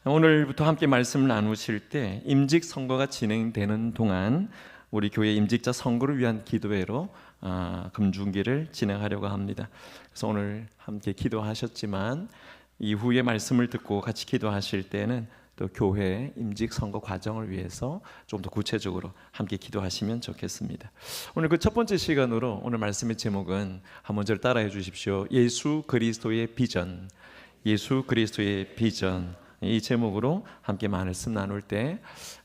오늘부터 함께 말씀을 나누실 때 임직 선거가 진행되는 동안 우리 교회 임직자 선거를 위한 기도회로 금중기를 진행하려고 합니다. 그래서 오늘 함께 기도하셨지만 이후에 말씀을 듣고 같이 기도하실 때는 또 교회 임직 선거 과정을 위해서 좀 더 구체적으로 함께 기도하시면 좋겠습니다. 오늘 그 첫 번째 시간으로 오늘 말씀의 제목은 한번 저를 따라해 주십시오. 예수 그리스도의 비전. 예수 그리스도의 비전. 이 제목으로 함께 말씀 나눌 때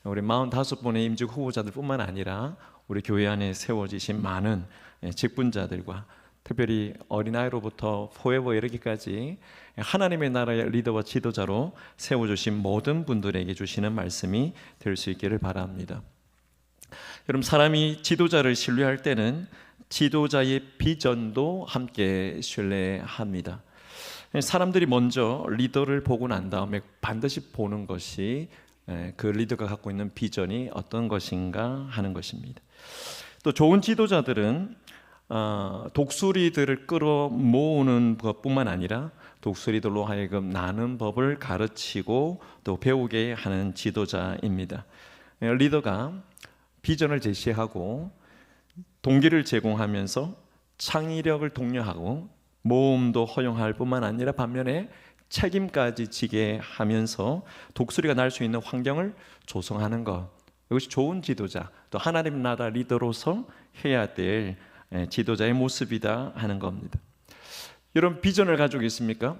우리 45분의 임직 후보자들 뿐만 아니라 우리 교회 안에 세워지신 많은 직분자들과 특별히 어린아이로부터 포에버 이르기까지 하나님의 나라의 리더와 지도자로 세워주신 모든 분들에게 주시는 말씀이 될 수 있기를 바랍니다. 여러분, 사람이 지도자를 신뢰할 때는 지도자의 비전도 함께 신뢰합니다. 사람들이 먼저 리더를 보고 난 다음에 반드시 보는 것이 그 리더가 갖고 있는 비전이 어떤 것인가 하는 것입니다. 또 좋은 지도자들은 독수리들을 끌어모으는 것뿐만 아니라 독수리들로 하여금 나는 법을 가르치고 또 배우게 하는 지도자입니다. 리더가 비전을 제시하고 동기를 제공하면서 창의력을 독려하고 모험도 허용할 뿐만 아니라 반면에 책임까지 지게 하면서 독수리가 날 수 있는 환경을 조성하는 것, 이것이 좋은 지도자, 또 하나님 나라 리더로서 해야 될 지도자의 모습이다 하는 겁니다. 여러분, 비전을 가지고 있습니까?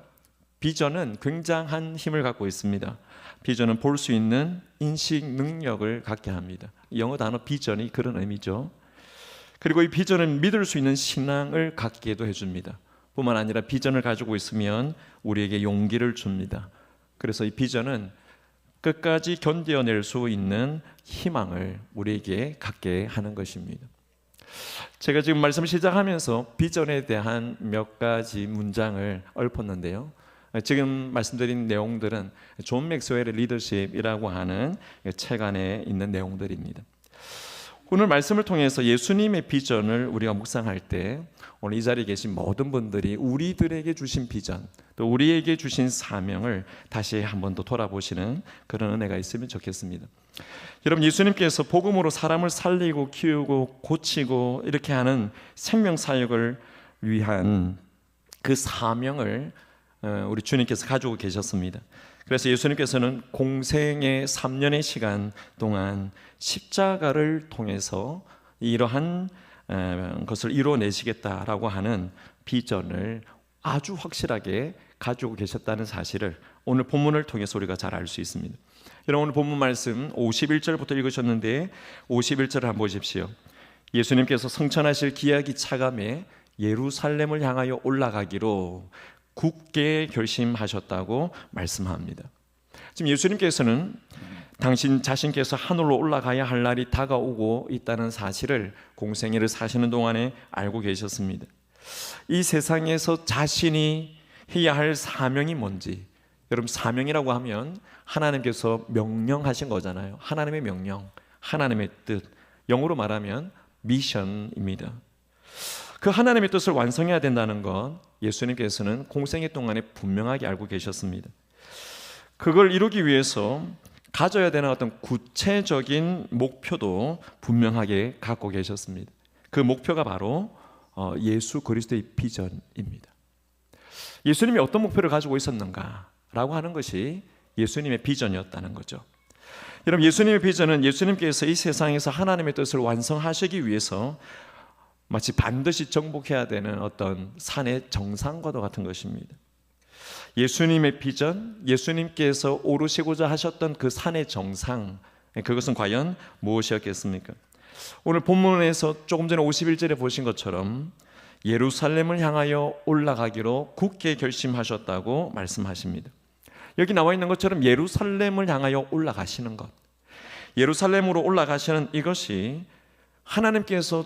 비전은 굉장한 힘을 갖고 있습니다. 비전은 볼 수 있는 인식 능력을 갖게 합니다. 영어 단어 비전이 그런 의미죠. 그리고 이 비전은 믿을 수 있는 신앙을 갖게도 해줍니다. 뿐만 아니라 비전을 가지고 있으면 우리에게 용기를 줍니다. 그래서 이 비전은 끝까지 견뎌낼 수 있는 희망을 우리에게 갖게 하는 것입니다. 제가 지금 말씀 시작하면서 비전에 대한 몇 가지 문장을 읊었는데요. 지금 말씀드린 내용들은 존 맥스웰의 리더십이라고 하는 책 안에 있는 내용들입니다. 오늘 말씀을 통해서 예수님의 비전을 우리가 묵상할 때 오늘 이 자리에 계신 모든 분들이 우리들에게 주신 비전, 또 우리에게 주신 사명을 다시 한번 더 돌아보시는 그런 은혜가 있으면 좋겠습니다. 여러분, 예수님께서 복음으로 사람을 살리고 키우고 고치고 이렇게 하는 생명사역을 위한 그 사명을 우리 주님께서 가지고 계셨습니다. 그래서 예수님께서는 공생의 3년의 시간 동안 십자가를 통해서 이러한 것을 이루어내시겠다라고 하는 비전을 아주 확실하게 가지고 계셨다는 사실을 오늘 본문을 통해서 우리가 잘 알 수 있습니다. 여러분, 오늘 본문 말씀 51절부터 읽으셨는데 51절을 한번 보십시오. 예수님께서 성천하실 기약이 차감해 예루살렘을 향하여 올라가기로 굳게 결심하셨다고 말씀합니다. 지금 예수님께서는 당신 자신께서 하늘로 올라가야 할 날이 다가오고 있다는 사실을 공생애를 사시는 동안에 알고 계셨습니다. 이 세상에서 자신이 해야 할 사명이 뭔지, 여러분, 사명이라고 하면 하나님께서 명령하신 거잖아요. 하나님의 명령, 하나님의 뜻, 영어로 말하면 미션입니다. 그 하나님의 뜻을 완성해야 된다는 것 예수님께서는 공생애 동안에 분명하게 알고 계셨습니다. 그걸 이루기 위해서 가져야 되는 어떤 구체적인 목표도 분명하게 갖고 계셨습니다. 그 목표가 바로 예수 그리스도의 비전입니다. 예수님이 어떤 목표를 가지고 있었는가라고 하는 것이 예수님의 비전이었다는 거죠. 여러분, 예수님의 비전은 예수님께서 이 세상에서 하나님의 뜻을 완성하시기 위해서 마치 반드시 정복해야 되는 어떤 산의 정상과도 같은 것입니다. 예수님의 비전, 예수님께서 오르시고자 하셨던 그 산의 정상, 그것은 과연 무엇이었겠습니까? 오늘 본문에서 조금 전에 51절에 보신 것처럼 예루살렘을 향하여 올라가기로 굳게 결심하셨다고 말씀하십니다. 여기 나와 있는 것처럼 예루살렘을 향하여 올라가시는 것, 예루살렘으로 올라가시는 이것이 하나님께서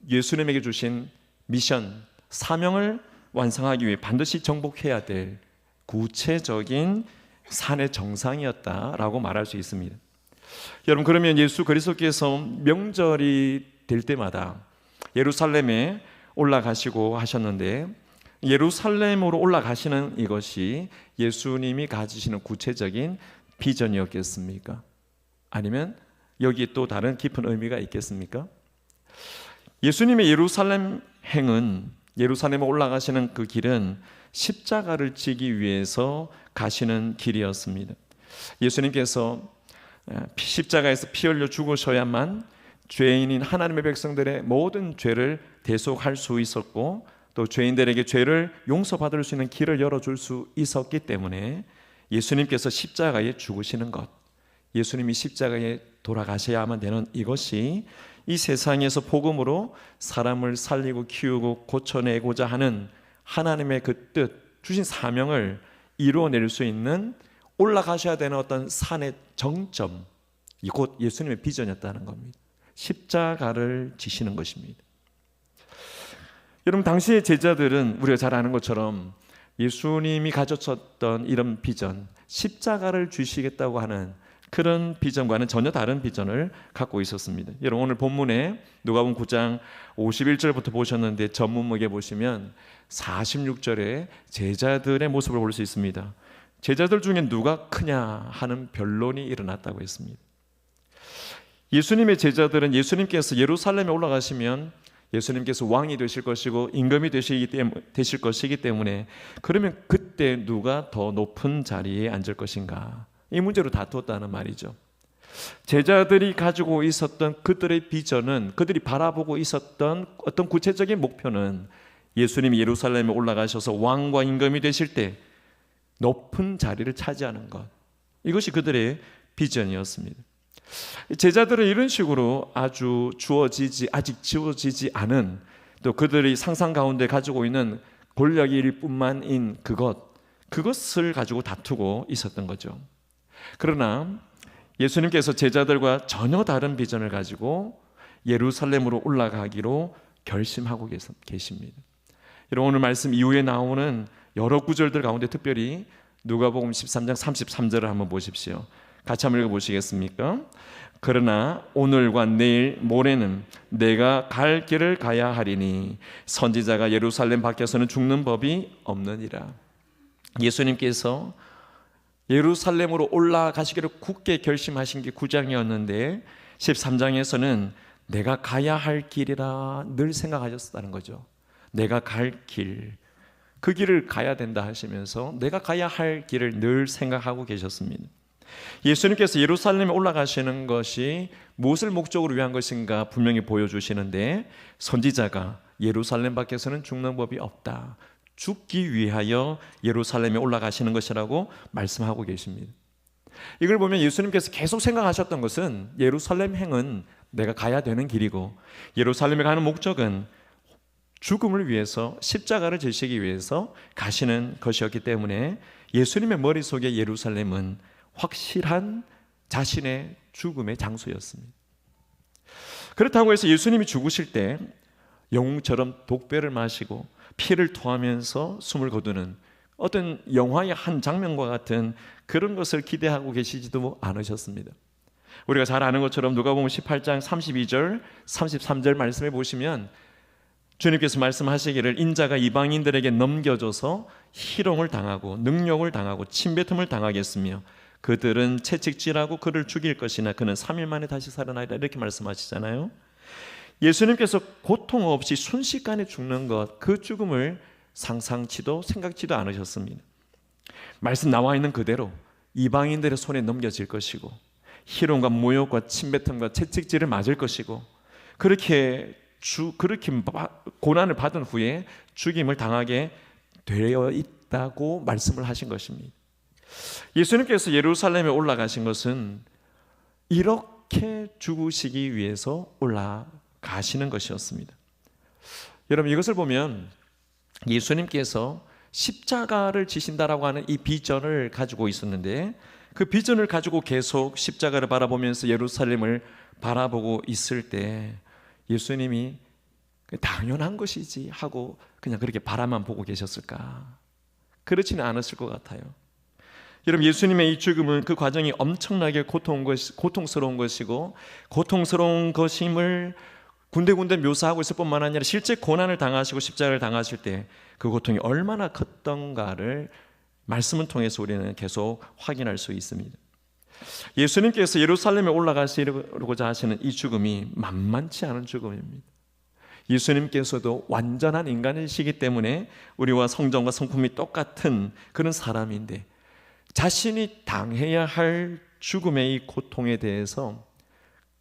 예수님에게 주신 미션, 사명을 완성하기 위해 반드시 정복해야 될 구체적인 산의 정상이었다라고 말할 수 있습니다. 여러분, 그러면 예수 그리스도께서 명절이 될 때마다 예루살렘에 올라가시고 하셨는데 예루살렘으로 올라가시는 이것이 예수님이 가지시는 구체적인 비전이었겠습니까? 아니면 여기에 또 다른 깊은 의미가 있겠습니까? 예수님의 예루살렘 행은, 예루살렘에 올라가시는 그 길은 십자가를 지기 위해서 가시는 길이었습니다. 예수님께서 십자가에서 피 흘려 죽으셔야만 죄인인 하나님의 백성들의 모든 죄를 대속할 수 있었고, 또 죄인들에게 죄를 용서받을 수 있는 길을 열어줄 수 있었기 때문에 예수님께서 십자가에 죽으시는 것, 예수님이 십자가에 돌아가셔야만 되는 이것이 이 세상에서 복음으로 사람을 살리고 키우고 고쳐내고자 하는 하나님의 그 뜻, 주신 사명을 이루어낼 수 있는 올라가셔야 되는 어떤 산의 정점, 이곳 예수님의 비전이었다는 겁니다. 십자가를 지시는 것입니다. 여러분, 당시의 제자들은 우리가 잘 아는 것처럼 예수님이 가졌었던 이런 비전, 십자가를 주시겠다고 하는 그런 비전과는 전혀 다른 비전을 갖고 있었습니다. 여러분, 오늘 본문에 누가복음 9장 51절부터 보셨는데 전문목에 보시면 46절에 제자들의 모습을 볼 수 있습니다. 제자들 중에 누가 크냐 하는 변론이 일어났다고 했습니다. 예수님의 제자들은 예수님께서 예루살렘에 올라가시면 예수님께서 왕이 되실 것이고 임금이 되실 것이기 때문에, 그러면 그때 누가 더 높은 자리에 앉을 것인가, 이 문제로 다투었다는 말이죠. 제자들이 가지고 있었던 그들의 비전은, 그들이 바라보고 있었던 어떤 구체적인 목표는 예수님이 예루살렘에 올라가셔서 왕과 임금이 되실 때 높은 자리를 차지하는 것, 이것이 그들의 비전이었습니다. 제자들은 이런 식으로 아직 지워지지 않은, 또 그들이 상상 가운데 가지고 있는 권력일 뿐만인 그것을 가지고 다투고 있었던 거죠. 그러나 예수님께서 제자들과 전혀 다른 비전을 가지고 예루살렘으로 올라가기로 결심하고 계십니다. 여러분, 오늘 말씀 이후에 나오는 여러 구절들 가운데 특별히 누가복음 13장 33절을 한번 보십시오. 같이 한번 읽어보시겠습니까? 그러나 오늘과 내일 모레는 내가 갈 길을 가야 하리니 선지자가 예루살렘 밖에서는 죽는 법이 없느니라. 예수님께서 예루살렘으로 올라가시기를 굳게 결심하신 게 9장이었는데 13장에서는 내가 가야 할 길이라 늘 생각하셨다는 거죠. 내가 갈 길, 그 길을 가야 된다 하시면서 내가 가야 할 길을 늘 생각하고 계셨습니다. 예수님께서 예루살렘에 올라가시는 것이 무엇을 목적으로 위한 것인가 분명히 보여주시는데, 선지자가 예루살렘 밖에서는 죽는 법이 없다, 죽기 위하여 예루살렘에 올라가시는 것이라고 말씀하고 계십니다. 이걸 보면 예수님께서 계속 생각하셨던 것은 예루살렘 행은 내가 가야 되는 길이고, 예루살렘에 가는 목적은 죽음을 위해서, 십자가를 지시기 위해서 가시는 것이었기 때문에 예수님의 머릿속에 예루살렘은 확실한 자신의 죽음의 장소였습니다. 그렇다고 해서 예수님이 죽으실 때 영웅처럼 독배를 마시고 피를 토하면서 숨을 거두는 어떤 영화의 한 장면과 같은 그런 것을 기대하고 계시지도 않으셨습니다. 우리가 잘 아는 것처럼 누가복음 18장 32절 33절 말씀해 보시면 주님께서 말씀하시기를 인자가 이방인들에게 넘겨져서 희롱을 당하고 능욕을 당하고 침뱉음을 당하겠으며 그들은 채찍질하고 그를 죽일 것이나 그는 3일 만에 다시 살아나리라, 이렇게 말씀하시잖아요. 예수님께서 고통 없이 순식간에 죽는 것, 그 죽음을 상상치도 생각지도 않으셨습니다. 말씀 나와 있는 그대로 이방인들의 손에 넘겨질 것이고 희롱과 모욕과 침뱉음과 채찍질을 맞을 것이고 그렇게 고난을 받은 후에 죽임을 당하게 되어 있다고 말씀을 하신 것입니다. 예수님께서 예루살렘에 올라가신 것은 이렇게 죽으시기 위해서 올라가시는 것이었습니다. 여러분, 이것을 보면 예수님께서 십자가를 지신다라고 하는 이 비전을 가지고 있었는데, 그 비전을 가지고 계속 십자가를 바라보면서 예루살렘을 바라보고 있을 때 예수님이 당연한 것이지 하고 그냥 그렇게 바라만 보고 계셨을까? 그렇지는 않았을 것 같아요. 여러분, 예수님의 이 죽음은, 그 과정이 엄청나게 고통스러운 것이고, 고통스러운 것임을 군데군데 묘사하고 있을 뿐만 아니라 실제 고난을 당하시고 십자가를 당하실 때 그 고통이 얼마나 컸던가를 말씀을 통해서 우리는 계속 확인할 수 있습니다. 예수님께서 예루살렘에 올라가시려고자 하시는 이 죽음이 만만치 않은 죽음입니다. 예수님께서도 완전한 인간이시기 때문에 우리와 성정과 성품이 똑같은 그런 사람인데 자신이 당해야 할 죽음의 이 고통에 대해서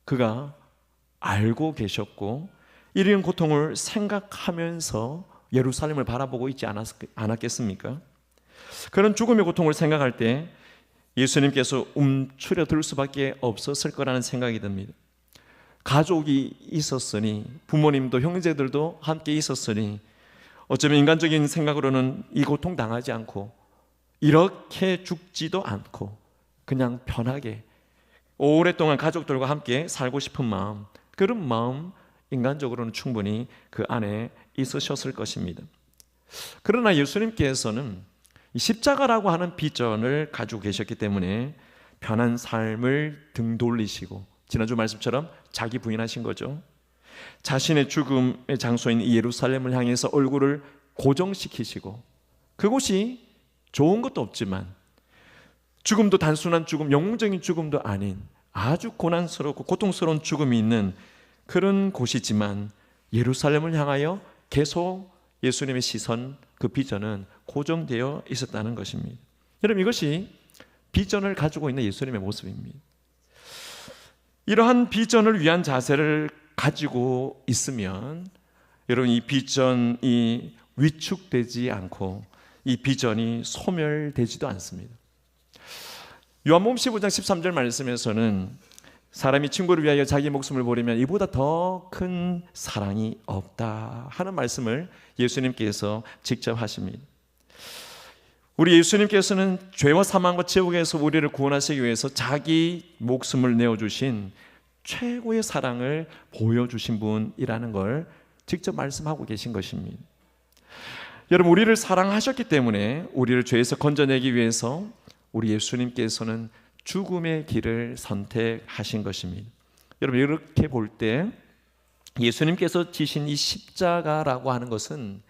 그가 알고 계셨고 이런 고통을 생각하면서 예루살렘을 바라보고 있지 않았겠습니까? 그런 죽음의 고통을 생각할 때 예수님께서 움츠려들 수밖에 없었을 거라는 생각이 듭니다. 가족이 있었으니, 부모님도 형제들도 함께 있었으니 어쩌면 인간적인 생각으로는 이 고통 당하지 않고 이렇게 죽지도 않고 그냥 편하게 오랫동안 가족들과 함께 살고 싶은 마음, 그런 마음 인간적으로는 충분히 그 안에 있으셨을 것입니다. 그러나 예수님께서는 십자가라고 하는 비전을 가지고 계셨기 때문에 편한 삶을 등 돌리시고, 지난주 말씀처럼 자기 부인하신 거죠. 자신의 죽음의 장소인 이 예루살렘을 향해서 얼굴을 고정시키시고, 그곳이 좋은 것도 없지만 죽음도 단순한 죽음, 영웅적인 죽음도 아닌 아주 고난스럽고 고통스러운 죽음이 있는 그런 곳이지만 예루살렘을 향하여 계속 예수님의 시선, 그 비전은 고정되어 있었다는 것입니다. 여러분, 이것이 비전을 가지고 있는 예수님의 모습입니다. 이러한 비전을 위한 자세를 가지고 있으면 여러분, 이 비전이 위축되지 않고 이 비전이 소멸되지도 않습니다. 요한복음 15장 13절 말씀에서는 사람이 친구를 위하여 자기 목숨을 버리면 이보다 더 큰 사랑이 없다 하는 말씀을 예수님께서 직접 하십니다. 우리 예수님께서는 죄와 사망과 지옥에서 우리를 구원하시기 위해서 자기 목숨을 내어주신 최고의 사랑을 보여주신 분이라는 걸 직접 말씀하고 계신 것입니다. 여러분, 우리를 사랑하셨기 때문에 우리를 죄에서 건져내기 위해서 우리 예수님께서는 죽음의 길을 선택하신 것입니다. 여러분, 이렇게 볼 때 예수님께서 지신 이 십자가라고 하는 것은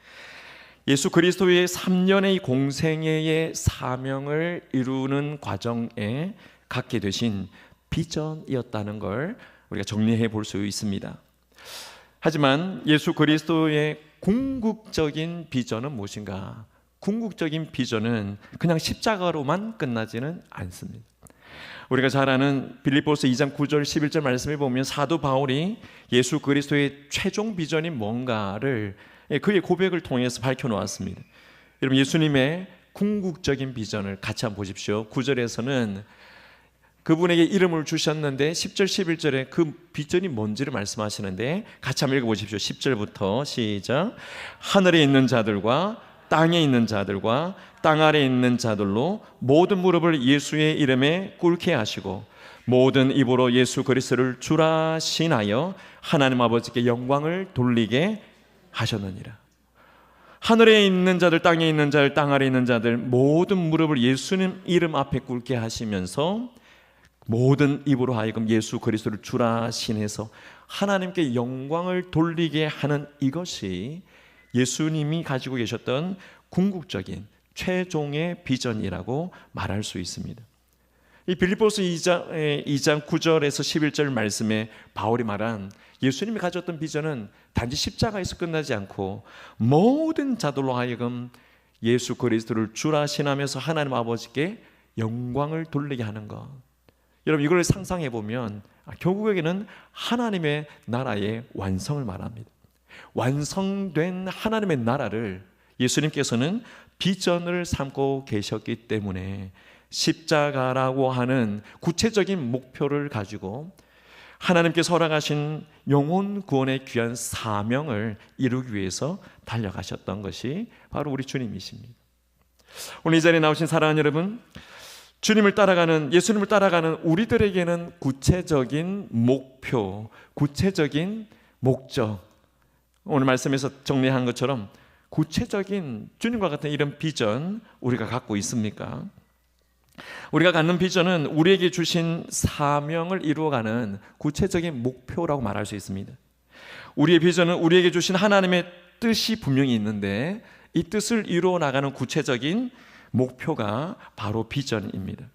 예수 그리스도의 3년의 공생애의 사명을 이루는 과정에 갖게 되신 비전이었다는 걸 우리가 정리해 볼 수 있습니다. 하지만 예수 그리스도의 궁극적인 비전은 무엇인가? 궁극적인 비전은 그냥 십자가로만 끝나지는 않습니다. 우리가 잘 아는 빌립보서 2장 9절 11절 말씀에 보면 사도 바울이 예수 그리스도의 최종 비전이 뭔가를 그의 고백을 통해서 밝혀놓았습니다. 여러분, 예수님의 궁극적인 비전을 같이 한번 보십시오. 9절에서는 그분에게 이름을 주셨는데 10절 11절에 그 비전이 뭔지를 말씀하시는데 같이 한번 읽어보십시오. 10절부터 시작. 하늘에 있는 자들과 땅에 있는 자들과 땅 아래에 있는 자들로 모든 무릎을 예수의 이름에 꿇게 하시고 모든 입으로 예수 그리스도를 주라 신하여 하나님 아버지께 영광을 돌리게 하셨느니라. 하늘에 있는 자들, 땅에 있는 자들, 땅 아래에 있는 자들 모든 무릎을 예수님 이름 앞에 꿇게 하시면서 모든 입으로 하여금 예수 그리스도를 주라 신해서 하나님께 영광을 돌리게 하는 이것이 예수님이 가지고 계셨던 궁극적인 최종의 비전이라고 말할 수 있습니다. 이 빌립보서 2장 9절에서 11절 말씀에 바울이 말한 예수님이 가졌던 비전은 단지 십자가에서 끝나지 않고 모든 자들로 하여금 예수 그리스도를 주라 신하면서 하나님 아버지께 영광을 돌리게 하는 것. 여러분, 이걸 상상해 보면 결국에는 하나님의 나라의 완성을 말합니다. 완성된 하나님의 나라를 예수님께서는 비전을 삼고 계셨기 때문에 십자가라고 하는 구체적인 목표를 가지고 하나님께서 허락하신 영혼 구원의 귀한 사명을 이루기 위해서 달려가셨던 것이 바로 우리 주님이십니다. 오늘 이 자리에 나오신 사랑하는 여러분, 주님을 따라가는, 예수님을 따라가는 우리들에게는 구체적인 목표, 구체적인 목적, 오늘 말씀에서 정리한 것처럼 구체적인 주님과 같은 이런 비전 우리가 갖고 있습니까? 우리가 갖는 비전은 우리에게 주신 사명을 이루어가는 구체적인 목표라고 말할 수 있습니다. 우리의 비전은 우리에게 주신 하나님의 뜻이 분명히 있는데 이 뜻을 이루어 나가는 구체적인 목표가 바로 비전입니다.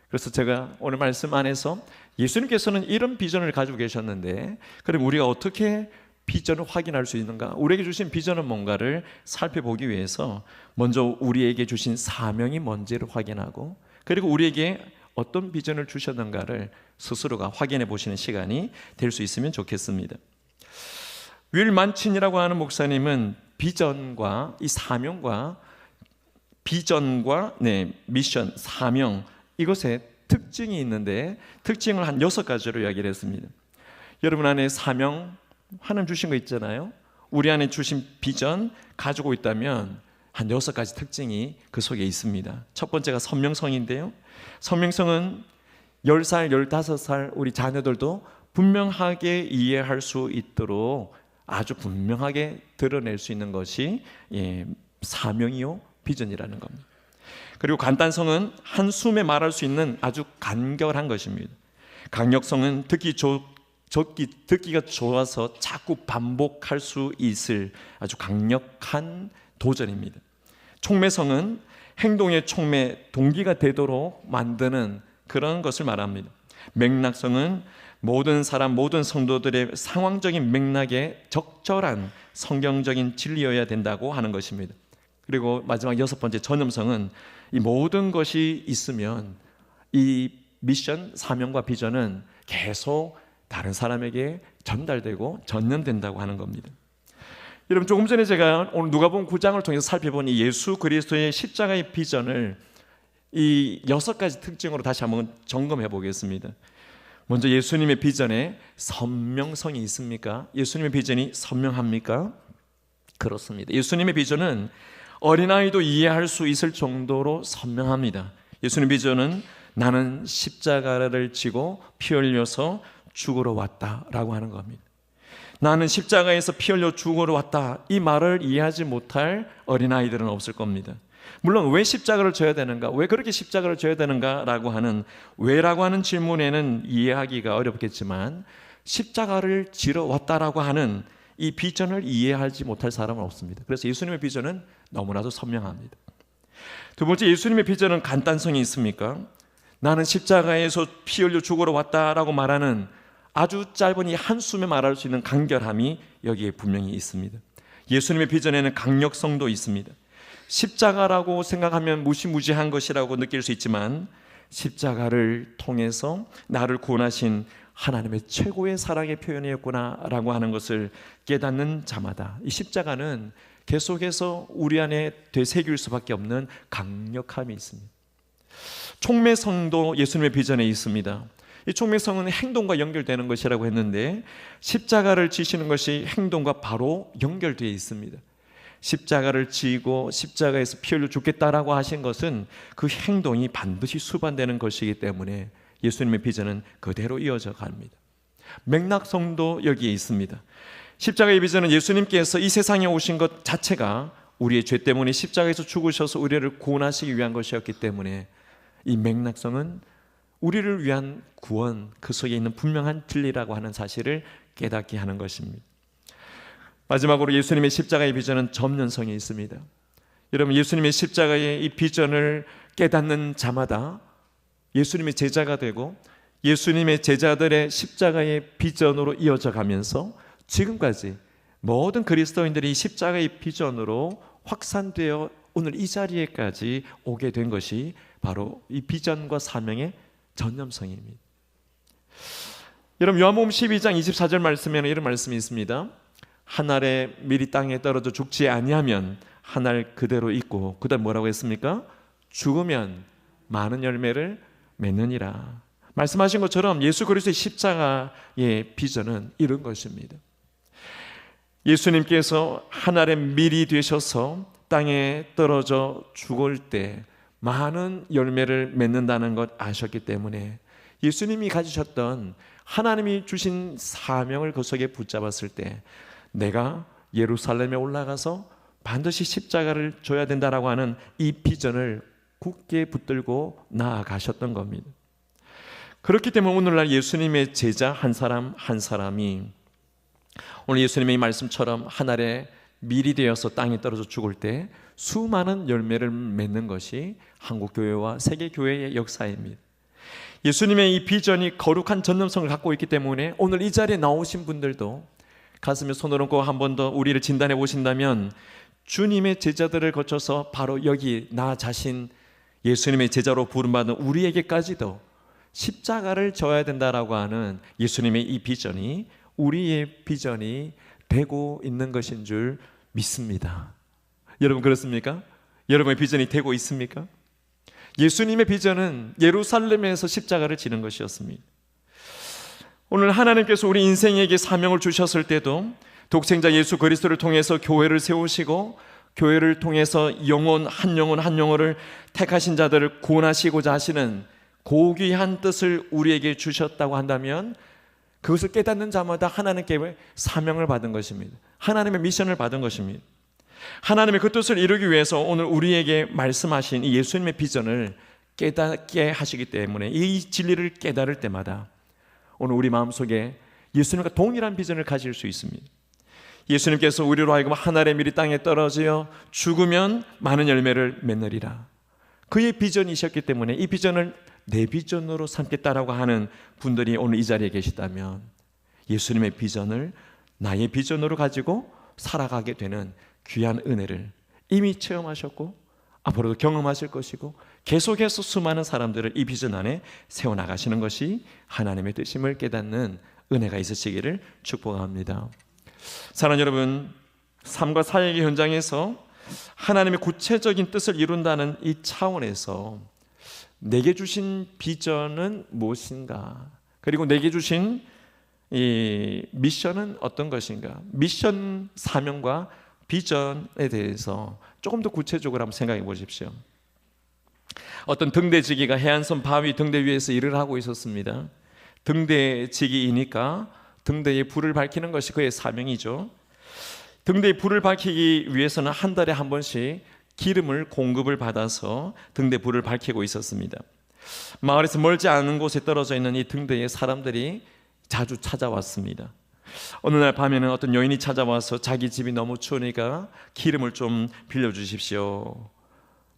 그래서 제가 오늘 말씀 안에서 예수님께서는 이런 비전을 가지고 계셨는데, 그럼 우리가 어떻게 비전을 확인할 수 있는가? 우리에게 주신 비전은 뭔가를 살펴보기 위해서 먼저 우리에게 주신 사명이 뭔지를 확인하고, 그리고 우리에게 어떤 비전을 주셨는가를 스스로가 확인해 보시는 시간이 될 수 있으면 좋겠습니다. 윌 만친이라고 하는 목사님은 비전과 이 사명과 미션, 사명, 이것에 특징이 있는데 특징을 한 6가지로 이야기를 했습니다. 여러분 안에 사명, 하나님 주신 거 있잖아요. 우리 안에 주신 비전 가지고 있다면 한 6가지 특징이 그 속에 있습니다. 첫 번째가 선명성인데요, 선명성은 10살, 15살 우리 자녀들도 분명하게 이해할 수 있도록 아주 분명하게 드러낼 수 있는 것이 사명이요 비전이라는 겁니다. 그리고 간단성은 한숨에 말할 수 있는 아주 간결한 것입니다. 강력성은 듣기가 좋아서 자꾸 반복할 수 있을 아주 강력한 도전입니다. 촉매성은 행동의 촉매, 동기가 되도록 만드는 그런 것을 말합니다. 맥락성은 모든 사람, 모든 성도들의 상황적인 맥락에 적절한 성경적인 진리여야 된다고 하는 것입니다. 그리고 마지막 6번째 전념성은 이 모든 것이 있으면 이 미션, 사명과 비전은 계속 다른 사람에게 전달되고 전염된다고 하는 겁니다. 여러분, 조금 전에 제가 오늘 누가복음 9장을 통해서 살펴본 이 예수 그리스도의 십자가의 비전을 이 6가지 특징으로 다시 한번 점검해 보겠습니다. 먼저 예수님의 비전에 선명성이 있습니까? 예수님의 비전이 선명합니까? 그렇습니다. 예수님의 비전은 어린아이도 이해할 수 있을 정도로 선명합니다. 예수님의 비전은 나는 십자가를 지고 피 흘려서 죽으러 왔다라고 하는 겁니다. 나는 십자가에서 피 흘려 죽으러 왔다, 이 말을 이해하지 못할 어린아이들은 없을 겁니다. 물론 왜 십자가를 져야 되는가, 왜 그렇게 십자가를 져야 되는가라고 하는 왜라고 하는 질문에는 이해하기가 어렵겠지만 십자가를 지러 왔다라고 하는 이 비전을 이해하지 못할 사람은 없습니다. 그래서 예수님의 비전은 너무나도 선명합니다. 두 번째, 예수님의 비전은 간단성이 있습니까? 나는 십자가에서 피 흘려 죽으러 왔다라고 말하는 아주 짧은 이 한숨에 말할 수 있는 간결함이 여기에 분명히 있습니다. 예수님의 비전에는 강력성도 있습니다. 십자가라고 생각하면 무시무시한 것이라고 느낄 수 있지만 십자가를 통해서 나를 구원하신 하나님의 최고의 사랑의 표현이었구나라고 하는 것을 깨닫는 자마다 이 십자가는 계속해서 우리 안에 되새길 수밖에 없는 강력함이 있습니다. 촉매성도 예수님의 비전에 있습니다. 이 촉매성은 행동과 연결되는 것이라고 했는데 십자가를 지시는 것이 행동과 바로 연결되어 있습니다. 십자가를 지고 십자가에서 피 흘려 죽겠다라고 하신 것은 그 행동이 반드시 수반되는 것이기 때문에 예수님의 비전은 그대로 이어져 갑니다. 맥락성도 여기에 있습니다. 십자가의 비전은 예수님께서 이 세상에 오신 것 자체가 우리의 죄 때문에 십자가에서 죽으셔서 우리를 구원하시기 위한 것이었기 때문에 이 맥락성은 우리를 위한 구원, 그 속에 있는 분명한 진리라고 하는 사실을 깨닫게 하는 것입니다. 마지막으로 예수님의 십자가의 비전은 전면성이 있습니다. 여러분, 예수님의 십자가의 이 비전을 깨닫는 자마다 예수님의 제자가 되고 예수님의 제자들의 십자가의 비전으로 이어져 가면서 지금까지 모든 그리스도인들이 십자가의 비전으로 확산되어 오늘 이 자리에까지 오게 된 것이 바로 이 비전과 사명의 전념성입니다. 여러분, 요한복음 12장 24절 말씀에는 이런 말씀이 있습니다. 한 알에 밀이 땅에 떨어져 죽지 아니하면 한 알 그대로 있고, 그 다음 뭐라고 했습니까? 죽으면 많은 열매를 맺느니라. 말씀하신 것처럼 예수 그리스도의 십자가의 비전은 이런 것입니다. 예수님께서 한 알의 밀이 되셔서 땅에 떨어져 죽을 때 많은 열매를 맺는다는 것 아셨기 때문에 예수님이 가지셨던 하나님이 주신 사명을 그 속에 붙잡았을 때 내가 예루살렘에 올라가서 반드시 십자가를 져야 된다라고 하는 이 비전을 굳게 붙들고 나아가셨던 겁니다. 그렇기 때문에 오늘날 예수님의 제자 한 사람 한 사람이 오늘 예수님의 이 말씀처럼 한 알의 밀이 되어서 땅에 떨어져 죽을 때 수많은 열매를 맺는 것이 한국교회와 세계교회의 역사입니다. 예수님의 이 비전이 거룩한 전념성을 갖고 있기 때문에 오늘 이 자리에 나오신 분들도 가슴에 손을 얹고 한 번 더 우리를 진단해 보신다면 주님의 제자들을 거쳐서 바로 여기 나 자신 예수님의 제자로 부름받은 우리에게까지도 십자가를 져야 된다라고 하는 예수님의 이 비전이 우리의 비전이 되고 있는 것인 줄 믿습니다. 여러분 그렇습니까? 여러분의 비전이 되고 있습니까? 예수님의 비전은 예루살렘에서 십자가를 지는 것이었습니다. 오늘 하나님께서 우리 인생에게 사명을 주셨을 때도 독생자 예수 그리스도를 통해서 교회를 세우시고 교회를 통해서 영혼 한 영혼을 택하신 자들을 구원하시고자 하시는 고귀한 뜻을 우리에게 주셨다고 한다면 그것을 깨닫는 자마다 하나님께 사명을 받은 것입니다. 하나님의 미션을 받은 것입니다. 하나님의 그 뜻을 이루기 위해서 오늘 우리에게 말씀하신 이 예수님의 비전을 깨닫게 하시기 때문에 이 진리를 깨달을 때마다 오늘 우리 마음속에 예수님과 동일한 비전을 가질 수 있습니다. 예수님께서 우리로 하여금 하늘의 밀이 땅에 떨어져 죽으면 많은 열매를 맺느리라. 그의 비전이셨기 때문에 이 비전을 내 비전으로 삼겠다라고 하는 분들이 오늘 이 자리에 계시다면 예수님의 비전을 나의 비전으로 가지고 살아가게 되는 귀한 은혜를 이미 체험하셨고 앞으로도 경험하실 것이고 계속해서 수많은 사람들을 이 비전 안에 세워나가시는 것이 하나님의 뜻임을 깨닫는 은혜가 있으시기를 축복합니다. 사랑하는 여러분, 삶과 사역의 현장에서 하나님의 구체적인 뜻을 이룬다는 이 차원에서 내게 주신 비전은 무엇인가? 그리고 내게 주신 이 미션은 어떤 것인가? 미션, 사명과 비전에 대해서 조금 더 구체적으로 한번 생각해 보십시오. 어떤 등대지기가 해안선 바위 등대 위에서 일을 하고 있었습니다. 등대지기이니까 등대에 불을 밝히는 것이 그의 사명이죠. 등대에 불을 밝히기 위해서는 한 달에 한 번씩 기름을 공급을 받아서 등대 불을 밝히고 있었습니다. 마을에서 멀지 않은 곳에 떨어져 있는 이 등대에 사람들이 자주 찾아왔습니다. 어느 날 밤에는 어떤 여인이 찾아와서 자기 집이 너무 추우니까 기름을 좀 빌려주십시오.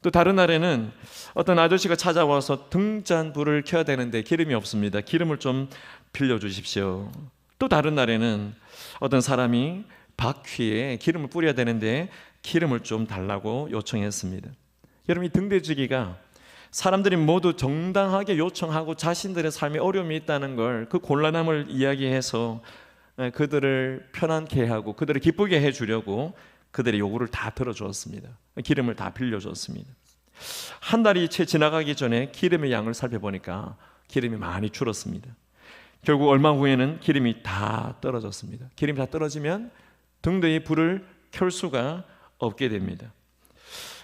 또 다른 날에는 어떤 아저씨가 찾아와서 등잔불을 켜야 되는데 기름이 없습니다. 기름을 좀 빌려주십시오. 또 다른 날에는 어떤 사람이 바퀴에 기름을 뿌려야 되는데 기름을 좀 달라고 요청했습니다. 여러분, 이 등대지기가 사람들이 모두 정당하게 요청하고 자신들의 삶에 어려움이 있다는 걸 그 곤란함을 이야기해서 그들을 편안케 하고 그들을 기쁘게 해주려고 그들의 요구를 다 들어주었습니다. 기름을 다 빌려줬습니다. 한 달이 채 지나가기 전에 기름의 양을 살펴보니까 기름이 많이 줄었습니다. 결국 얼마 후에는 기름이 다 떨어졌습니다. 기름이 다 떨어지면 등대의 불을 켤 수가 없게 됩니다.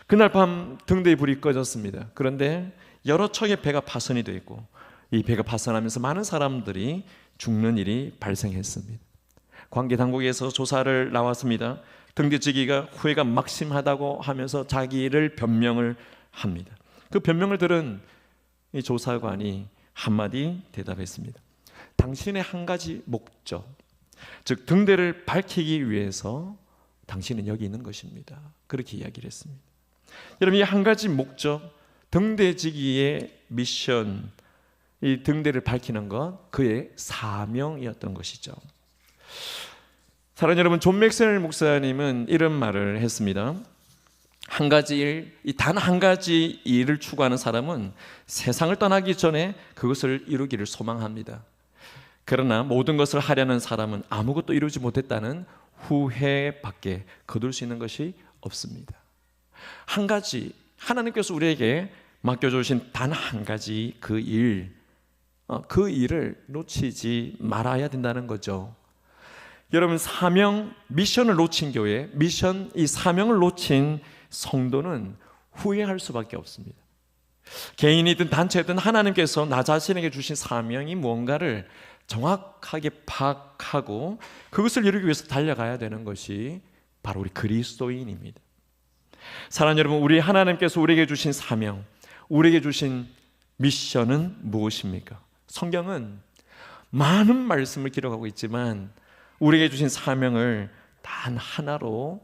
그날 밤 등대의 불이 꺼졌습니다. 그런데 여러 척의 배가 파손이 되어 있고 이 배가 파손하면서 많은 사람들이 죽는 일이 발생했습니다. 관계당국에서 조사를 나왔습니다. 등대지기가 후회가 막심하다고 하면서 자기를 변명을 합니다. 그 변명을 들은 이 조사관이 한마디 대답했습니다. 당신의 한 가지 목적, 즉 등대를 밝히기 위해서 당신은 여기 있는 것입니다. 그렇게 이야기를 했습니다. 여러분, 이 한 가지 목적, 등대지기의 미션, 이 등대를 밝히는 것, 그의 사명이었던 것이죠. 사랑하는 여러분, 존 맥스웰 목사님은 이런 말을 했습니다. 한 가지 일, 단 한 가지 일을 추구하는 사람은 세상을 떠나기 전에 그것을 이루기를 소망합니다. 그러나 모든 것을 하려는 사람은 아무것도 이루지 못했다는 후회밖에 거둘 수 있는 것이 없습니다. 한 가지, 하나님께서 우리에게 맡겨주신 단 한 가지 그 일을 놓치지 말아야 된다는 거죠. 여러분, 사명, 미션을 놓친 교회, 이 사명을 놓친 성도는 후회할 수밖에 없습니다. 개인이든 단체든 하나님께서 나 자신에게 주신 사명이 무언가를 정확하게 파악하고 그것을 이루기 위해서 달려가야 되는 것이 바로 우리 그리스도인입니다. 사랑하는 여러분, 우리 하나님께서 우리에게 주신 사명, 우리에게 주신 미션은 무엇입니까? 성경은 많은 말씀을 기록하고 있지만 우리에게 주신 사명을 단 하나로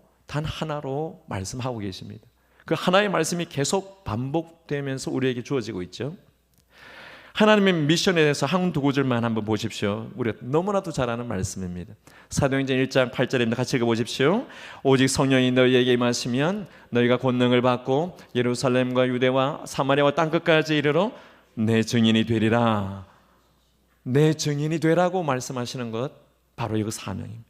말씀하고 계십니다. 그 하나의 말씀이 계속 반복되면서 우리에게 주어지고 있죠. 하나님의 미션에 대해서 한 두 구절만 한번 보십시오. 우리가 너무나도 잘 아는 말씀입니다. 사도행전 1장 8절입니다. 같이 읽어보십시오. 오직 성령이 너희에게 임하시면 너희가 권능을 받고 예루살렘과 유대와 사마리아와 땅끝까지 이르러 내 증인이 되리라. 내 증인이 되라고 말씀하시는 것, 바로 이거 사명입니다.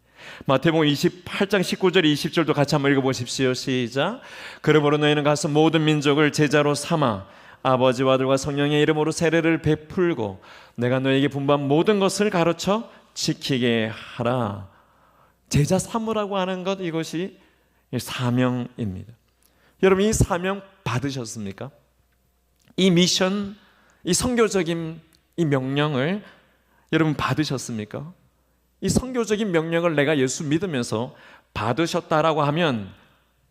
마태복음 28장 19절 20절도 같이 한번 읽어보십시오. 시작. 그러므로 너희는 가서 모든 민족을 제자로 삼아 아버지와 아들과 성령의 이름으로 세례를 베풀고 내가 너에게 분부한 모든 것을 가르쳐 지키게 하라. 제자 삼으라고 하는 것, 이것이 사명입니다. 여러분, 이 사명 받으셨습니까? 이 미션, 이 선교적인 이 명령을 여러분 받으셨습니까? 이 선교적인 명령을 내가 예수 믿으면서 받으셨다라고 하면,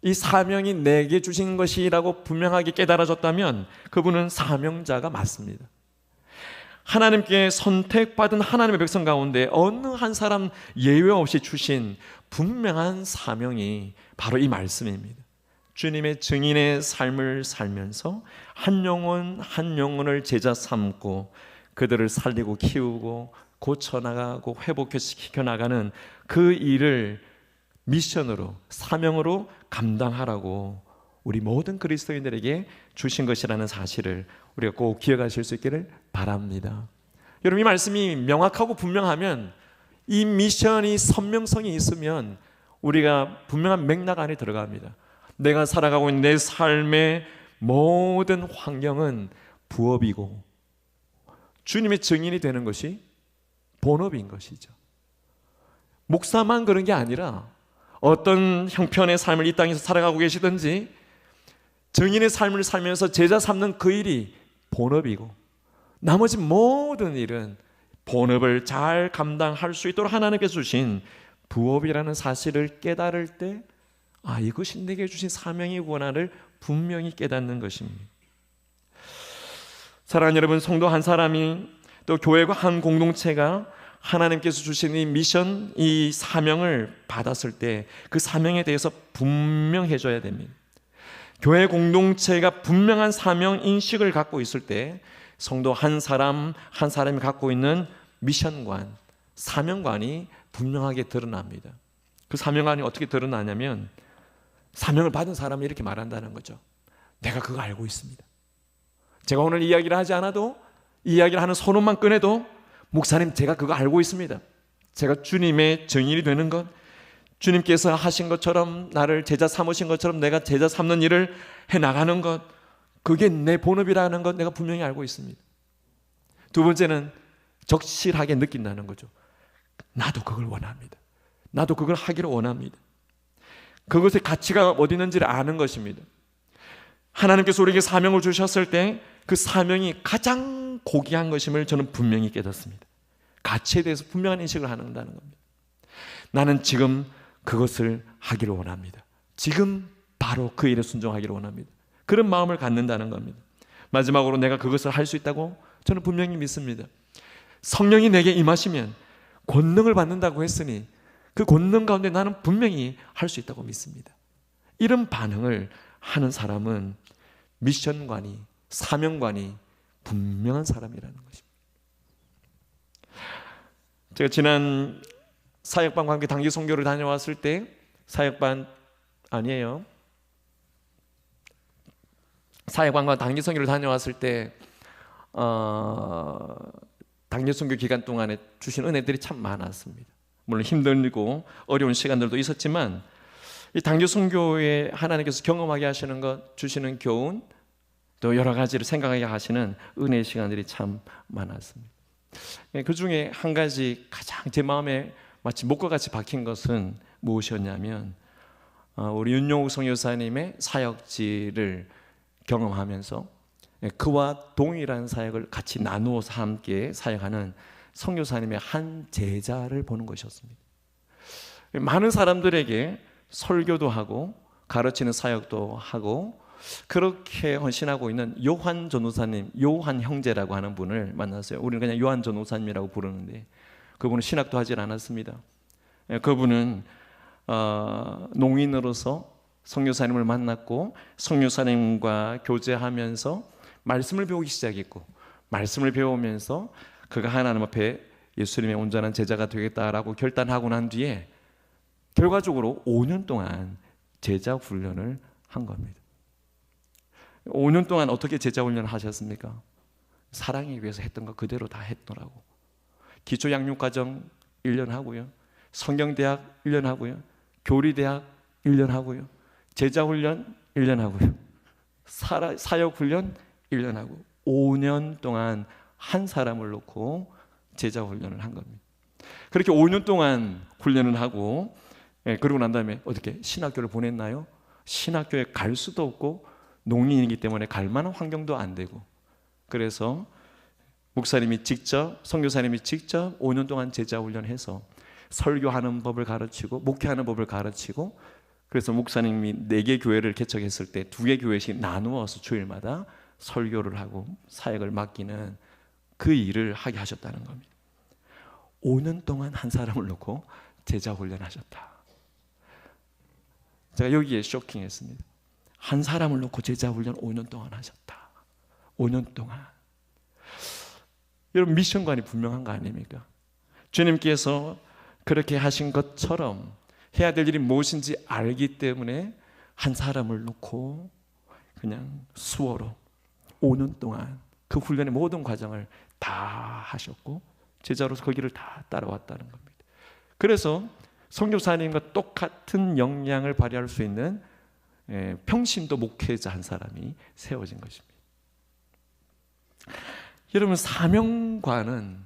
이 사명이 내게 주신 것이라고 분명하게 깨달아졌다면 그분은 사명자가 맞습니다. 하나님께 선택받은 하나님의 백성 가운데 어느 한 사람 예외 없이 주신 분명한 사명이 바로 이 말씀입니다. 주님의 증인의 삶을 살면서 한 영혼 한 영혼을 제자 삼고 그들을 살리고 키우고 고쳐나가고 회복시켜 나가는 그 일을 미션으로, 사명으로 감당하라고 우리 모든 그리스도인들에게 주신 것이라는 사실을 우리가 꼭 기억하실 수 있기를 바랍니다. 여러분, 이 말씀이 명확하고 분명하면, 이 미션이 선명성이 있으면 우리가 분명한 맥락 안에 들어갑니다. 내가 살아가고 있는 내 삶의 모든 환경은 부업이고 주님의 증인이 되는 것이 본업인 것이죠. 목사만 그런 게 아니라 어떤 형편의 삶을 이 땅에서 살아가고 계시든지 증인의 삶을 살면서 제자 삼는 그 일이 본업이고 나머지 모든 일은 본업을 잘 감당할 수 있도록 하나님께서 주신 부업이라는 사실을 깨달을 때, 아, 이것이 내게 주신 사명이구나를 분명히 깨닫는 것입니다. 사랑하는 여러분, 성도 한 사람이 또 교회가 한 공동체가 하나님께서 주신 이 미션, 이 사명을 받았을 때 그 사명에 대해서 분명해져야 됩니다. 교회 공동체가 분명한 사명 인식을 갖고 있을 때 성도 한 사람 한 사람이 갖고 있는 미션관, 사명관이 분명하게 드러납니다. 그 사명관이 어떻게 드러나냐면, 사명을 받은 사람이 이렇게 말한다는 거죠. 내가 그거 알고 있습니다. 제가 오늘 이야기를 하지 않아도, 이 이야기를 하는 선언만 꺼내도, 목사님, 제가 그거 알고 있습니다. 제가 주님의 증인이 되는 것, 주님께서 하신 것처럼 나를 제자 삼으신 것처럼 내가 제자 삼는 일을 해나가는 것, 그게 내 본업이라는 것 내가 분명히 알고 있습니다. 두 번째는 적실하게 느낀다는 거죠. 나도 그걸 원합니다. 나도 그걸 하기를 원합니다. 그것의 가치가 어디 있는지를 아는 것입니다. 하나님께서 우리에게 사명을 주셨을 때 그 사명이 가장 고귀한 것임을 저는 분명히 깨닫습니다. 가치에 대해서 분명한 인식을 한다는 겁니다. 나는 지금 그것을 하기를 원합니다. 지금 바로 그 일에 순종하기를 원합니다. 그런 마음을 갖는다는 겁니다. 마지막으로 내가 그것을 할 수 있다고 저는 분명히 믿습니다. 성령이 내게 임하시면 권능을 받는다고 했으니 그 권능 가운데 나는 분명히 할 수 있다고 믿습니다. 이런 반응을 하는 사람은 미션관이, 사명관이 분명한 사람이라는 것입니다. 제가 지난 사역반과 함께 단기 선교를 다녀왔을 때, 사역반과 단기 선교를 다녀왔을 때 단기 선교 기간 동안에 주신 은혜들이 참 많았습니다. 물론 힘들고 어려운 시간들도 있었지만, 이 단기 선교에 하나님께서 경험하게 하시는 것, 주시는 교훈, 또 여러 가지를 생각하게 하시는 은혜의 시간들이 참 많았습니다. 그 중에 한 가지 가장 제 마음에 마치 목과 같이 박힌 것은 무엇이었냐면, 우리 윤용욱 선교사님의 사역지를 경험하면서 그와 동일한 사역을 같이 나누어서 함께 사역하는 선교사님의 한 제자를 보는 것이었습니다. 많은 사람들에게 설교도 하고 가르치는 사역도 하고 그렇게 헌신하고 있는 요한 전도사님, 요한 형제라고 하는 분을 만났어요. 우리는 그냥 요한 전도사님이라고 부르는데, 그분은 신학도 하질 않았습니다. 그분은 농인으로서 성교사님을 만났고 성교사님과 교제하면서 말씀을 배우기 시작했고, 말씀을 배우면서 그가 하나님 앞에 예수님의 온전한 제자가 되겠다라고 결단하고 난 뒤에 결과적으로 5년 동안 제자 훈련을 한 겁니다. 5년 동안 어떻게 제자 훈련을 하셨습니까? 사랑에 위해서 했던 거 그대로 다 했더라고. 기초 양육과정 1년 하고요, 성경대학 1년 하고요, 교리대학 1년 하고요, 제자훈련 1년 하고요, 사역훈련 1년 하고 5년 동안 한 사람을 놓고 제자훈련을 한 겁니다. 그렇게 5년 동안 훈련을 하고 그러고 난 다음에 어떻게 신학교를 보냈나요? 신학교에 갈 수도 없고 농인이기 때문에 갈 만한 환경도 안 되고, 그래서 목사님이 직접, 선교사님이 직접 5년 동안 제자훈련해서 설교하는 법을 가르치고 목회하는 법을 가르치고, 그래서 목사님이 4개 교회를 개척했을 때 2개 교회씩 나누어서 주일마다 설교를 하고 사역을 맡기는 그 일을 하게 하셨다는 겁니다. 5년 동안 한 사람을 놓고 제자훈련하셨다. 제가 여기에 쇼킹했습니다. 한 사람을 놓고 제자훈련 5년 동안 하셨다. 5년 동안. 여러분, 미션관이 분명한 거 아닙니까? 주님께서 그렇게 하신 것처럼 해야 될 일이 무엇인지 알기 때문에 한 사람을 놓고 그냥 수어로 5년 동안 그 훈련의 모든 과정을 다 하셨고 제자로서 거기를 다 따라왔다는 겁니다. 그래서 선교사님과 똑같은 역량을 발휘할 수 있는 평신도 목회자 한 사람이 세워진 것입니다. 여러분, 사명과는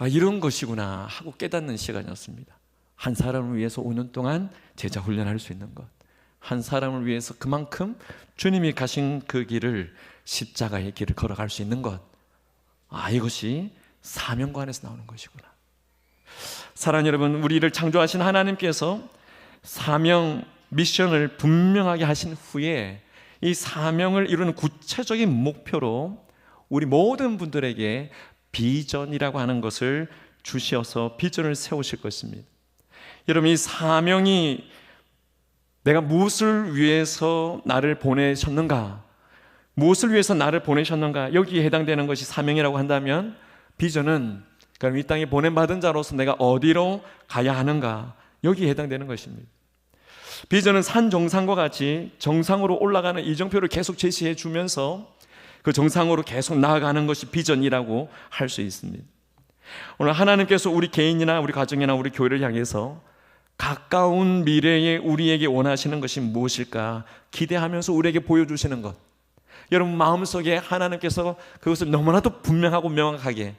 이런 것이구나 하고 깨닫는 시간이었습니다. 한 사람을 위해서 5년 동안 제자 훈련할 수 있는 것, 한 사람을 위해서 그만큼 주님이 가신 그 길을, 십자가의 길을 걸어갈 수 있는 것, 이것이 사명관에서 나오는 것이구나. 사랑하는 여러분, 우리를 창조하신 하나님께서 사명, 미션을 분명하게 하신 후에 이 사명을 이루는 구체적인 목표로 우리 모든 분들에게 비전이라고 하는 것을 주셔서 비전을 세우실 것입니다. 여러분, 이 사명이 내가 무엇을 위해서 나를 보내셨는가, 무엇을 위해서 나를 보내셨는가, 여기에 해당되는 것이 사명이라고 한다면 비전은 그럼 이 땅에 보냄받은 자로서 내가 어디로 가야 하는가, 여기에 해당되는 것입니다. 비전은 산 정상과 같이 정상으로 올라가는 이정표를 계속 제시해 주면서 그 정상으로 계속 나아가는 것이 비전이라고 할 수 있습니다. 오늘 하나님께서 우리 개인이나 우리 가정이나 우리 교회를 향해서 가까운 미래에 우리에게 원하시는 것이 무엇일까 기대하면서 우리에게 보여주시는 것, 여러분 마음속에 하나님께서 그것을 너무나도 분명하고 명확하게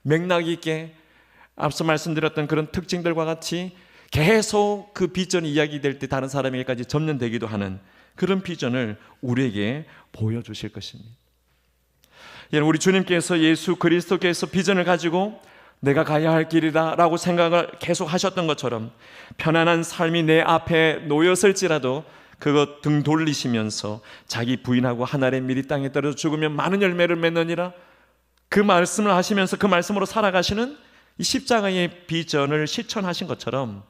맥락 있게 앞서 말씀드렸던 그런 특징들과 같이 계속 그 비전이 이야기될 때 다른 사람에게까지 접연되기도 하는 그런 비전을 우리에게 보여주실 것입니다. 여러분, 우리 주님께서 예수 그리스도께서 비전을 가지고 내가 가야 할 길이다 라고 생각을 계속 하셨던 것처럼 편안한 삶이 내 앞에 놓였을지라도 그것 등 돌리시면서 자기 부인하고 한 알의 밀이 땅에 떨어져 죽으면 많은 열매를 맺느니라, 그 말씀을 하시면서 그 말씀으로 살아가시는 이 십자가의 비전을 실천하신 것처럼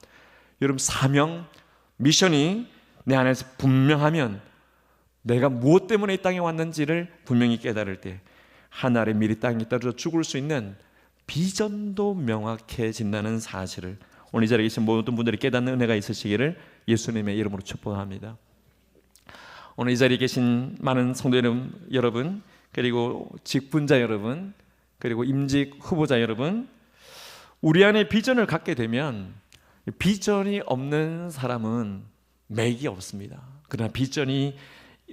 여러분, 사명, 미션이 내 안에서 분명하면 내가 무엇 때문에 이 땅에 왔는지를 분명히 깨달을 때 한 알의 밀이 땅에 떨어져 죽을 수 있는 비전도 명확해진다는 사실을 오늘 이 자리에 계신 모든 분들이 깨닫는 은혜가 있으시기를 예수님의 이름으로 축복합니다. 오늘 이 자리에 계신 많은 성도 여러분, 그리고 직분자 여러분, 그리고 임직 후보자 여러분, 우리 안에 비전을 갖게 되면 비전이 없는 사람은 맥이 없습니다. 그러나 비전이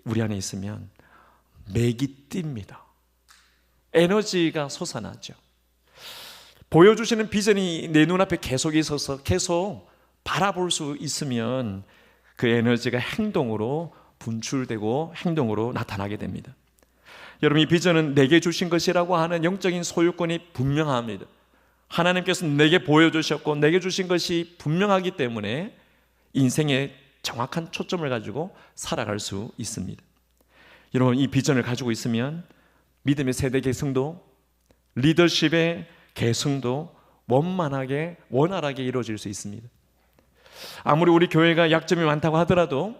우리 안에 있으면 맥이 뜁니다. 에너지가 솟아나죠. 보여주시는 비전이 내 눈앞에 계속 있어서 계속 바라볼 수 있으면 그 에너지가 행동으로 분출되고 행동으로 나타나게 됩니다. 여러분, 이 비전은 내게 주신 것이라고 하는 영적인 소유권이 분명합니다. 하나님께서 내게 보여주셨고 내게 주신 것이 분명하기 때문에 인생에 정확한 초점을 가지고 살아갈 수 있습니다. 여러분, 이 비전을 가지고 있으면 믿음의 세대 계승도, 리더십의 계승도 원만하게 원활하게 이루어질 수 있습니다. 아무리 우리 교회가 약점이 많다고 하더라도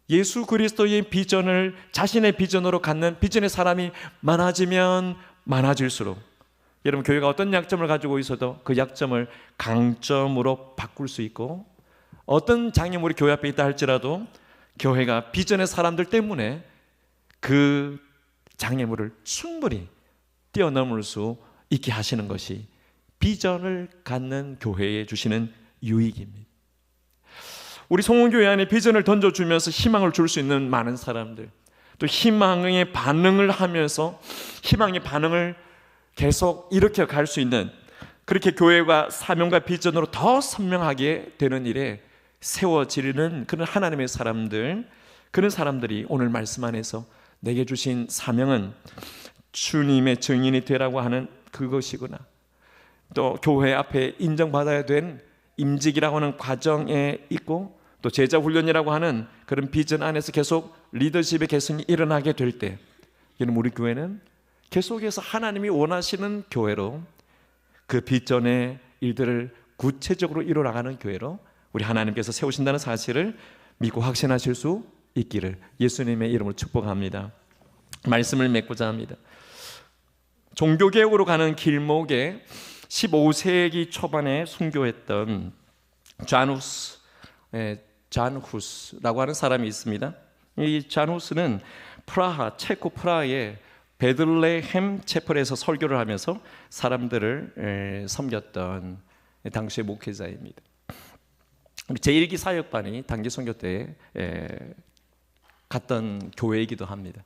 예수 그리스도의 비전을 자신의 비전으로 갖는 비전의 사람이 많아지면 많아질수록 여러분 교회가 어떤 약점을 가지고 있어도 그 약점을 강점으로 바꿀 수 있고, 어떤 장애물이 교회 앞에 있다 할지라도 교회가 비전의 사람들 때문에 그 장애물을 충분히 뛰어넘을 수 있게 하시는 것이 비전을 갖는 교회에 주시는 유익입니다. 우리 송원교회 안에 비전을 던져주면서 희망을 줄 수 있는 많은 사람들, 또 희망의 반응을 하면서 희망의 반응을 계속 일으켜 갈 수 있는, 그렇게 교회가 사명과 비전으로 더 선명하게 되는 일에 세워지는 그런 하나님의 사람들, 그런 사람들이 오늘 말씀 안에서 내게 주신 사명은 주님의 증인이 되라고 하는 그것이구나, 또 교회 앞에 인정받아야 된 임직이라고 하는 과정에 있고, 또 제자 훈련이라고 하는 그런 비전 안에서 계속 리더십의 개선이 일어나게 될 때, 우리 교회는 계속해서 하나님이 원하시는 교회로, 그 비전의 일들을 구체적으로 이뤄나가는 교회로 우리 하나님께서 세우신다는 사실을 믿고 확신하실 수 있기를 예수님의 이름으로 축복합니다. 말씀을 맺고자 합니다. 종교개혁으로 가는 길목에 15세기 초반에 순교했던 잔후스라고 하는 사람이 있습니다. 이 잔후스는 체코 프라하의 베들레헴 체펄에서 설교를 하면서 사람들을 섬겼던 당시의 목회자입니다. 제1기 사역반이 단기 선교 때 갔던 교회이기도 합니다.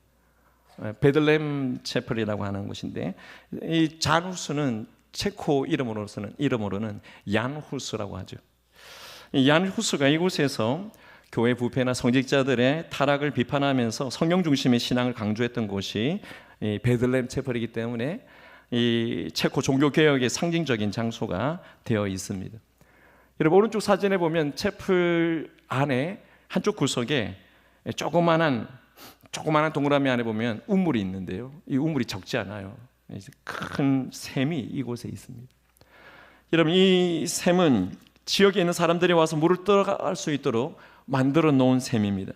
베들레헴 체펄이라고 하는 곳인데, 이 잔후스는 체코 이름으로는 얀후스라고 하죠. 이 얀후스가 이곳에서 교회 부패나 성직자들의 타락을 비판하면서 성경 중심의 신앙을 강조했던 곳이 이 베들레헴 체펄이기 때문에 이 체코 종교 개혁의 상징적인 장소가 되어 있습니다. 여러분, 오른쪽 사진에 보면 체펄 안에 한쪽 구석에 조그만한 동그라미 안에 보면 우물이 있는데요, 이 우물이 적지 않아요. 큰 샘이 이곳에 있습니다. 여러분, 이 샘은 지역에 있는 사람들이 와서 물을 떠갈 수 있도록 만들어 놓은 샘입니다.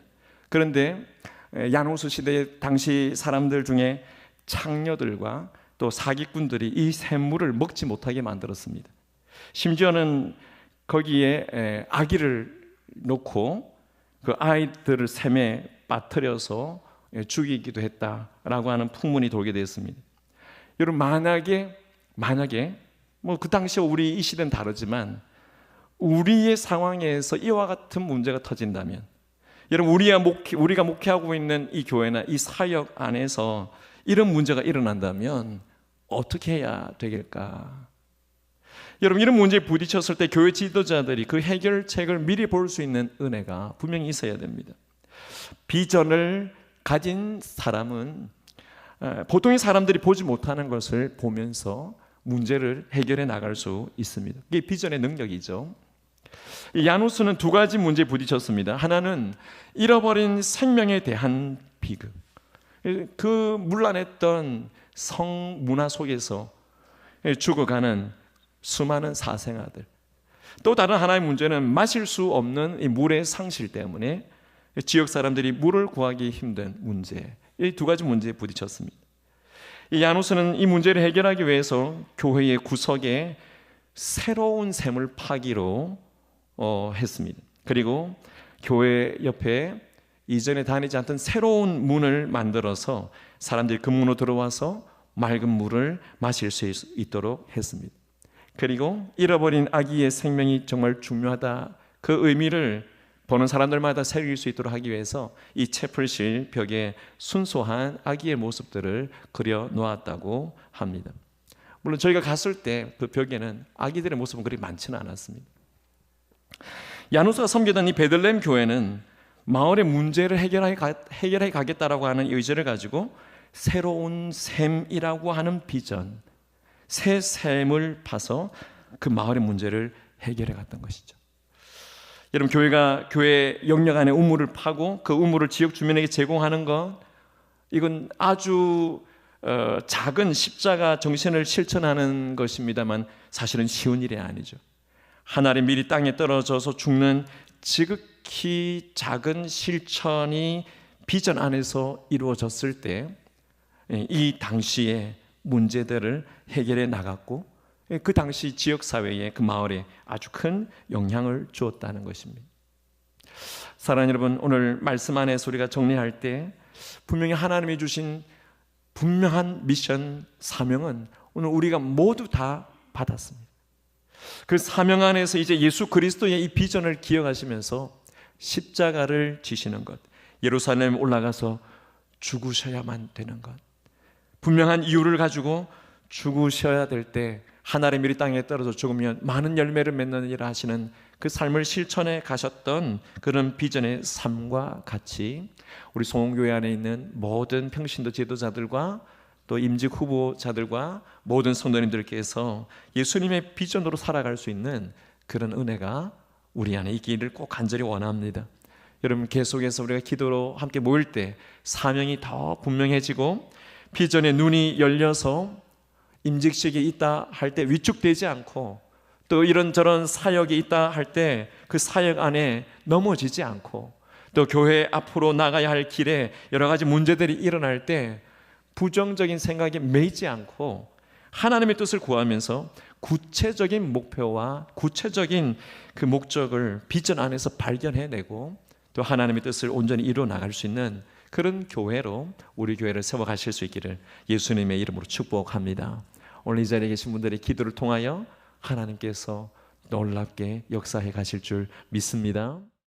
그런데 얀후스 시대 당시 사람들 중에 창녀들과 또 사기꾼들이 이 샘물을 먹지 못하게 만들었습니다. 심지어는 거기에 아기를 놓고 그 아이들을 샘에 빠뜨려서 죽이기도 했다라고 하는 풍문이 돌게 되었습니다. 여러분, 만약에 뭐 그 당시와 우리 이 시대는 다르지만 우리의 상황에서 이와 같은 문제가 터진다면, 여러분, 우리가 목회하고 있는 이 교회나 이 사역 안에서 이런 문제가 일어난다면 어떻게 해야 되겠까? 여러분, 이런 문제에 부딪혔을 때 교회 지도자들이 그 해결책을 미리 볼 수 있는 은혜가 분명히 있어야 됩니다. 비전을 가진 사람은 보통의 사람들이 보지 못하는 것을 보면서 문제를 해결해 나갈 수 있습니다. 이게 비전의 능력이죠. 이 얀후스는 두 가지 문제에 부딪혔습니다. 하나는 잃어버린 생명에 대한 비극, 그 문란했던 성문화 속에서 죽어가는 수많은 사생아들, 또 다른 하나의 문제는 마실 수 없는 이 물의 상실 때문에 지역 사람들이 물을 구하기 힘든 문제, 이 두 가지 문제에 부딪혔습니다. 이 얀후스는 이 문제를 해결하기 위해서 교회의 구석에 새로운 샘을 파기로 했습니다. 그리고 교회 옆에 이전에 다니지 않던 새로운 문을 만들어서 사람들이 그 문으로 들어와서 맑은 물을 마실 수 있도록 했습니다. 그리고 잃어버린 아기의 생명이 정말 중요하다, 그 의미를 보는 사람들마다 새길 수 있도록 하기 위해서 이 채플실 벽에 순수한 아기의 모습들을 그려 놓았다고 합니다. 물론 저희가 갔을 때 그 벽에는 아기들의 모습은 그리 많지는 않았습니다. 얀후스가 섬기던 이 베들레헴 교회는 마을의 문제를 해결해 가겠다라고 하는 의지를 가지고 새로운 샘이라고 하는 비전, 새 샘을 파서 그 마을의 문제를 해결해 갔던 것이죠. 여러분, 교회가 교회 영역 안에 우물을 파고 그 우물을 지역 주민에게 제공하는 것, 이건 아주 작은 십자가 정신을 실천하는 것입니다만 사실은 쉬운 일이 아니죠. 한 알이 미리 땅에 떨어져서 죽는 지극히 작은 실천이 비전 안에서 이루어졌을 때 이 당시에 문제들을 해결해 나갔고 그 당시 지역사회에 그 마을에 아주 큰 영향을 주었다는 것입니다. 사랑하는 여러분, 오늘 말씀 안에서 우리가 정리할 때 분명히 하나님이 주신 분명한 미션, 사명은 오늘 우리가 모두 다 받았습니다. 그 사명 안에서 이제 예수 그리스도의 이 비전을 기억하시면서 십자가를 지시는 것, 예루살렘 올라가서 죽으셔야만 되는 것, 분명한 이유를 가지고 죽으셔야 될 때 하나님의 이 땅에 떨어져 죽으면 많은 열매를 맺느니라 하시는 그 삶을 실천해 가셨던 그런 비전의 삶과 같이 우리 송원교회 안에 있는 모든 평신도 지도자들과 또 임직 후보자들과 모든 성도님들께서 예수님의 비전으로 살아갈 수 있는 그런 은혜가 우리 안에 있기를 꼭 간절히 원합니다. 여러분, 계속해서 우리가 기도로 함께 모일 때 사명이 더 분명해지고 비전의 눈이 열려서 임직식이 있다 할 때 위축되지 않고 또 이런저런 사역이 있다 할 때 그 사역 안에 넘어지지 않고 또 교회 앞으로 나가야 할 길에 여러 가지 문제들이 일어날 때 부정적인 생각에 매이지 않고 하나님의 뜻을 구하면서 구체적인 목표와 구체적인 그 목적을 비전 안에서 발견해내고 또 하나님의 뜻을 온전히 이루어 나갈 수 있는 그런 교회로 우리 교회를 세워가실 수 있기를 예수님의 이름으로 축복합니다. 오늘 이 자리에 계신 분들의 기도를 통하여 하나님께서 놀랍게 역사해 가실 줄 믿습니다.